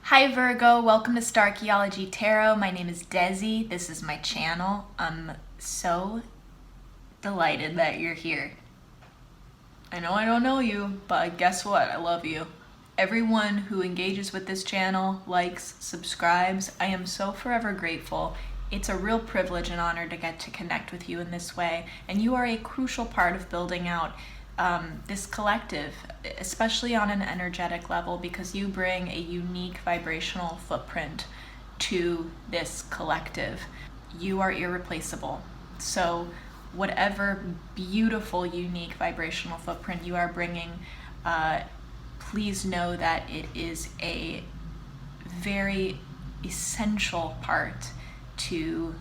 Hi Virgo, welcome to Starchaeology Tarot. My name is Desi. This is my channel. I'm so delighted that you're here. I know I don't know you, but guess what? I love you. Everyone who engages with this channel, likes, subscribes, I am so forever grateful. It's a real privilege and honor to get to connect with you in this way, and you are a crucial part of building out this collective, especially on an energetic level, because you bring a unique vibrational footprint to this collective. You are irreplaceable. So whatever beautiful, unique vibrational footprint you are bringing, please know that it is a very essential part to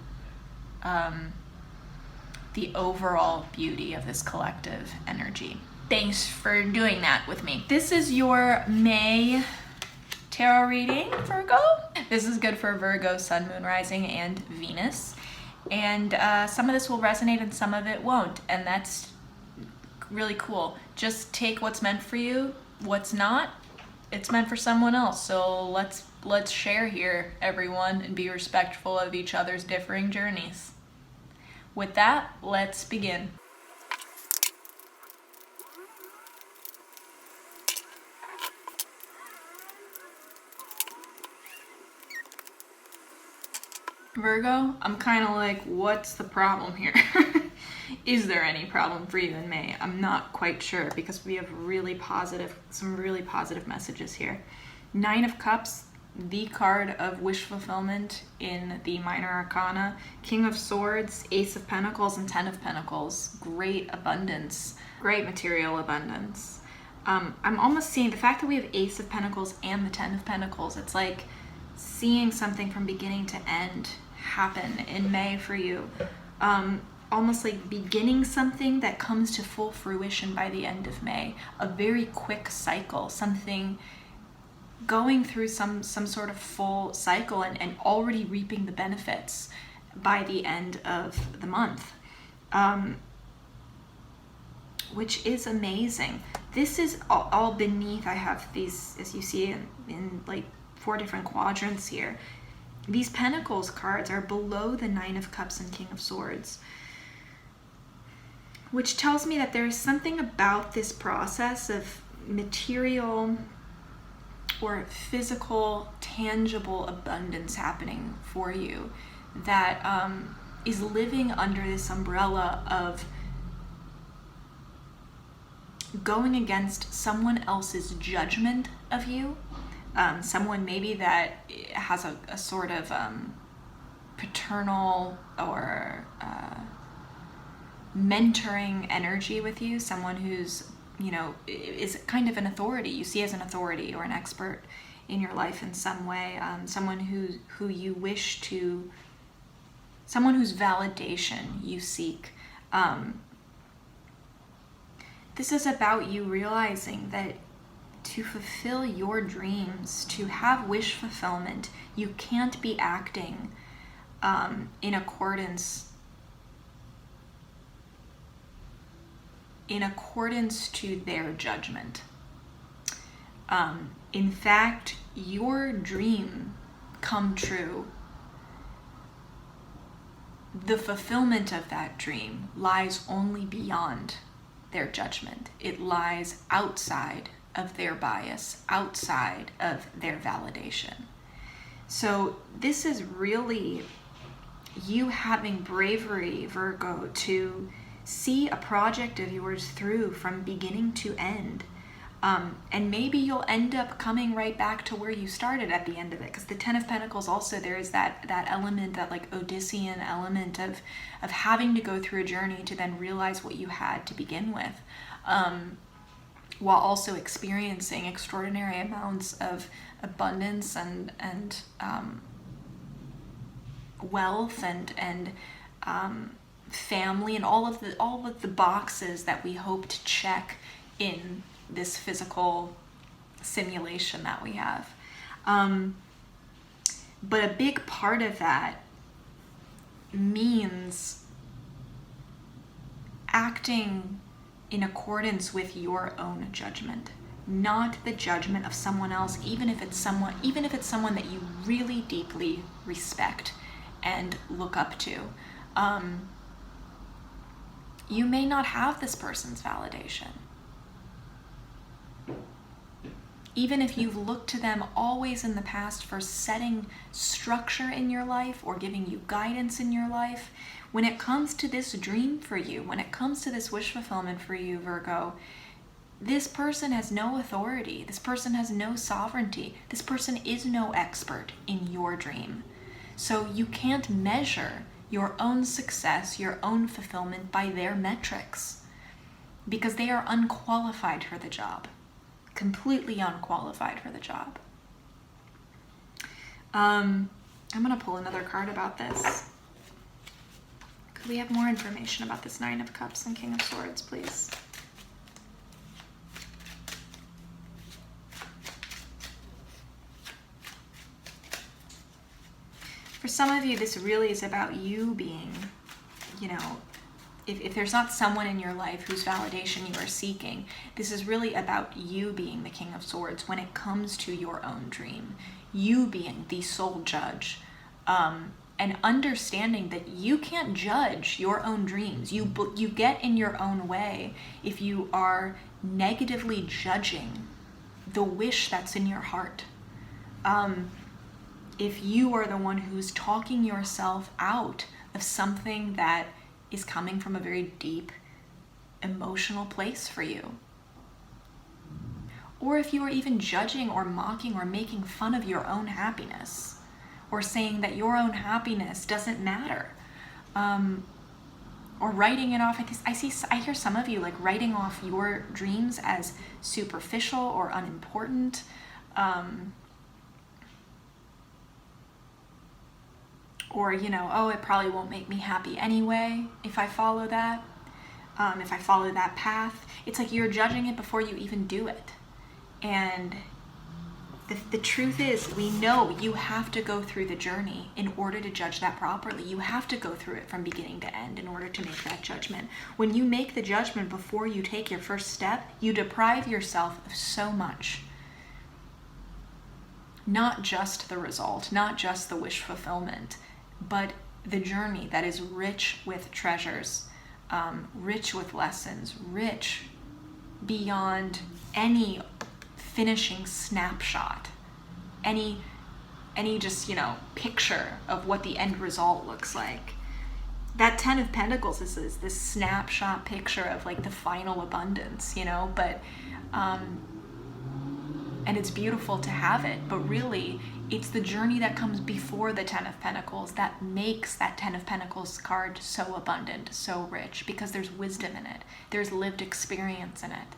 the overall beauty of this collective energy. Thanks for doing that with me. This is your May tarot reading, Virgo. This is good for Virgo, Sun, Moon, Rising, and Venus. And some of this will resonate and some of it won't. And that's really cool. Just take what's meant for you. What's not, it's meant for someone else. So let's share here, everyone, and be respectful of each other's differing journeys. With that, let's begin. Virgo, I'm kind of like, what's the problem here? Is there any problem for you in May? I'm not quite sure because we have some really positive messages here. 9 of Cups, the card of wish fulfillment in the minor arcana. King of Swords, Ace of Pentacles, and 10 of Pentacles. Great abundance, great material abundance. I'm almost seeing the fact that we have Ace of Pentacles and the 10 of Pentacles. It's like seeing something from beginning to end happen in May for you. Almost like beginning something that comes to full fruition by the end of May. A very quick cycle, something going through some sort of full cycle and already reaping the benefits by the end of the month, which is amazing. This is all beneath. I have these, as you see in like 4 different quadrants here. These Pentacles cards are below the 9 of Cups and King of Swords, which tells me that there is something about this process of material or physical, tangible abundance happening for you that is living under this umbrella of going against someone else's judgment of you. Someone maybe that has a sort of paternal or mentoring energy with you, someone who's, you know, is kind of an authority, you see as an authority or an expert in your life in some way, someone who you wish to, someone whose validation you seek. This is about you realizing that to fulfill your dreams, to have wish fulfillment, you can't be acting in accordance to their judgment. In fact, your dream come true, the fulfillment of that dream lies only beyond their judgment. It lies outside of their bias, outside of their validation. So this is really you having bravery, Virgo, to see a project of yours through from beginning to end. And maybe you'll end up coming right back to where you started at the end of it, because the 10 of Pentacles also, there is that element, that like Odyssean element of having to go through a journey to then realize what you had to begin with, while also experiencing extraordinary amounts of abundance and wealth and family and all of the boxes that we hope to check in this physical simulation that we have. But a big part of that means acting in accordance with your own judgment, not the judgment of someone else, even if it's someone that you really deeply respect and look up to. You may not have this person's validation. Even if you've looked to them always in the past for setting structure in your life or giving you guidance in your life, when it comes to this dream for you, when it comes to this wish fulfillment for you, Virgo, this person has no authority. This person has no sovereignty. This person is no expert in your dream. So you can't measure your own success, your own fulfillment by their metrics, because they are unqualified for the job. Completely unqualified for the job. I'm going to pull another card about this. Could we have more information about this Nine of Cups and King of Swords, please? For some of you, this really is about you being, if there's not someone in your life whose validation you are seeking, this is really about you being the King of Swords when it comes to your own dream. You being the sole judge, and understanding that you can't judge your own dreams. You get in your own way if you are negatively judging the wish that's in your heart. If you are the one who's talking yourself out of something that is coming from a very deep emotional place for you. Or if you are even judging or mocking or making fun of your own happiness, or saying that your own happiness doesn't matter, or writing it off. I hear some of you like writing off your dreams as superficial or unimportant. Or, it probably won't make me happy anyway if I follow that, if I follow that path. It's like you're judging it before you even do it. And the truth is, we know you have to go through the journey in order to judge that properly. You have to go through it from beginning to end in order to make that judgment. When you make the judgment before you take your first step, you deprive yourself of so much. Not just the result, not just the wish fulfillment, but the journey that is rich with treasures, rich with lessons, rich beyond any finishing snapshot, any just, picture of what the end result looks like. That 10 of Pentacles is this snapshot picture of like the final abundance, but and it's beautiful to have it, but really it's the journey that comes before the 10 of Pentacles that makes that 10 of Pentacles card so abundant, so rich, because there's wisdom in it. There's lived experience in it.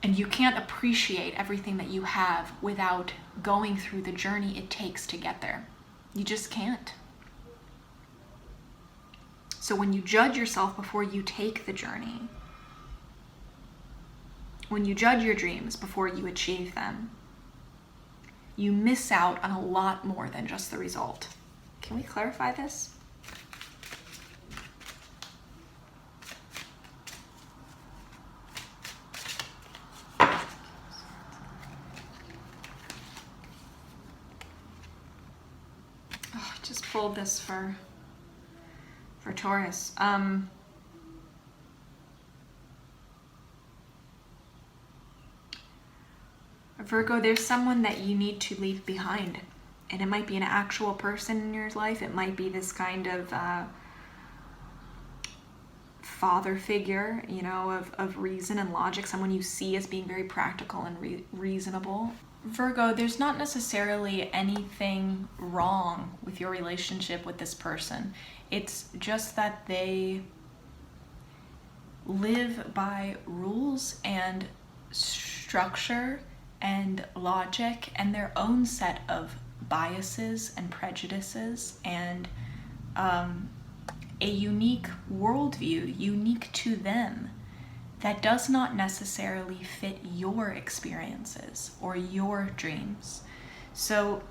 And you can't appreciate everything that you have without going through the journey it takes to get there. You just can't. So when you judge yourself before you take the journey, when you judge your dreams before you achieve them, you miss out on a lot more than just the result. Can we clarify this? Oh, I just pulled this for Taurus. Virgo, there's someone that you need to leave behind. And it might be an actual person in your life. It might be this kind of father figure, of reason and logic, someone you see as being very practical and reasonable. Virgo, there's not necessarily anything wrong with your relationship with this person. It's just that they live by rules and structure and logic and their own set of biases and prejudices and a unique worldview, unique to them, that does not necessarily fit your experiences or your dreams. So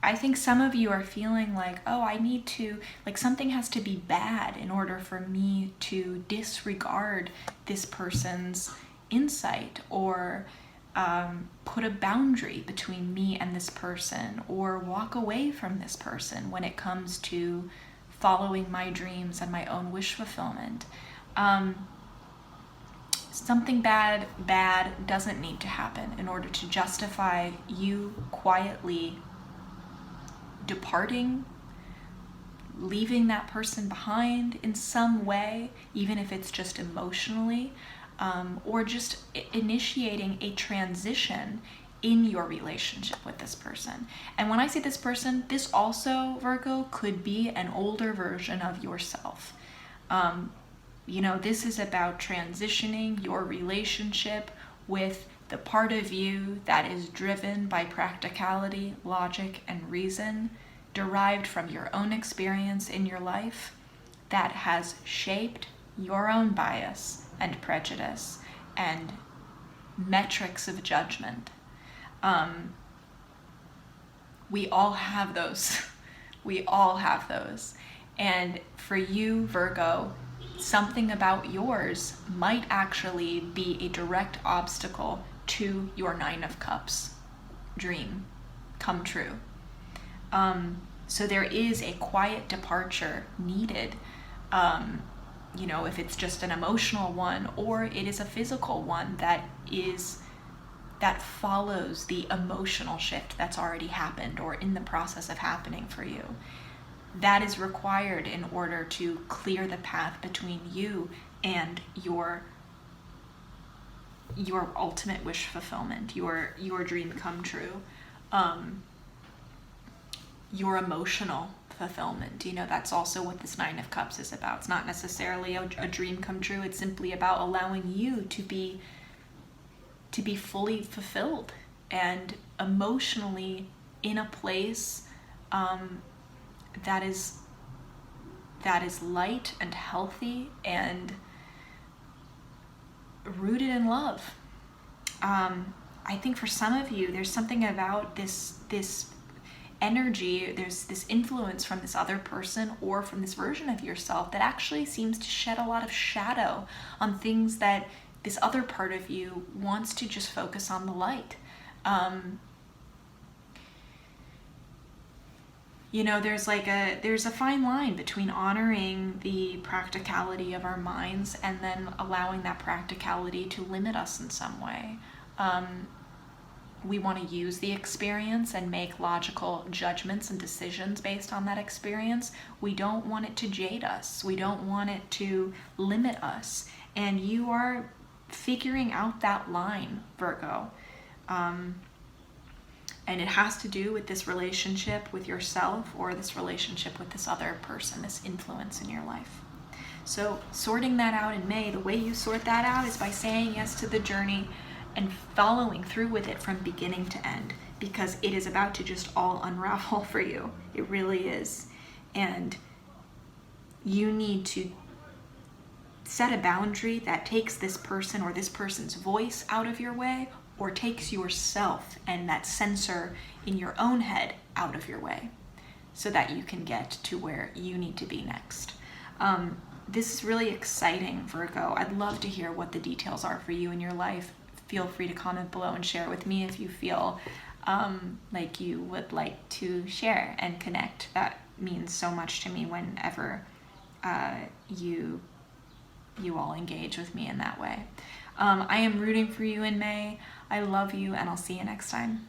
I think some of you are feeling like, oh, I need to, like something has to be bad in order for me to disregard this person's insight, or put a boundary between me and this person, or walk away from this person when it comes to following my dreams and my own wish fulfillment. Something bad doesn't need to happen in order to justify you quietly departing, leaving that person behind in some way, even if it's just emotionally, or just initiating a transition in your relationship with this person. And when I say this person, this also, Virgo, could be an older version of yourself. This is about transitioning your relationship with the part of you that is driven by practicality, logic, and reason, derived from your own experience in your life, that has shaped your own bias and prejudice and metrics of judgment. We all have those. We all have those. And for you, Virgo, something about yours might actually be a direct obstacle to your 9 of Cups dream come true. So there is a quiet departure needed, if it's just an emotional one, or it is a physical one that follows the emotional shift that's already happened or in the process of happening for you. That is required in order to clear the path between you and your ultimate wish fulfillment, your dream come true, your emotional fulfillment. That's also what this 9 of Cups is about. It's not necessarily a dream come true. It's simply about allowing you to be fully fulfilled and emotionally in a place that is light and healthy and rooted in love. I think for some of you, there's something about this energy, there's this influence from this other person or from this version of yourself that actually seems to shed a lot of shadow on things that this other part of you wants to just focus on the light. There's a fine line between honoring the practicality of our minds and then allowing that practicality to limit us in some way. We want to use the experience and make logical judgments and decisions based on that experience. We don't want it to jade us. We don't want it to limit us. And you are figuring out that line, Virgo. And it has to do with this relationship with yourself or this relationship with this other person, this influence in your life. So sorting that out in May, the way you sort that out is by saying yes to the journey and following through with it from beginning to end, because it is about to just all unravel for you. It really is. And you need to set a boundary that takes this person or this person's voice out of your way, or takes yourself and that censor in your own head out of your way, so that you can get to where you need to be next. This is really exciting, Virgo. I'd love to hear what the details are for you in your life. Feel free to comment below and share with me if you feel like you would like to share and connect. That means so much to me whenever you all engage with me in that way. I am rooting for you in May. I love you, and I'll see you next time.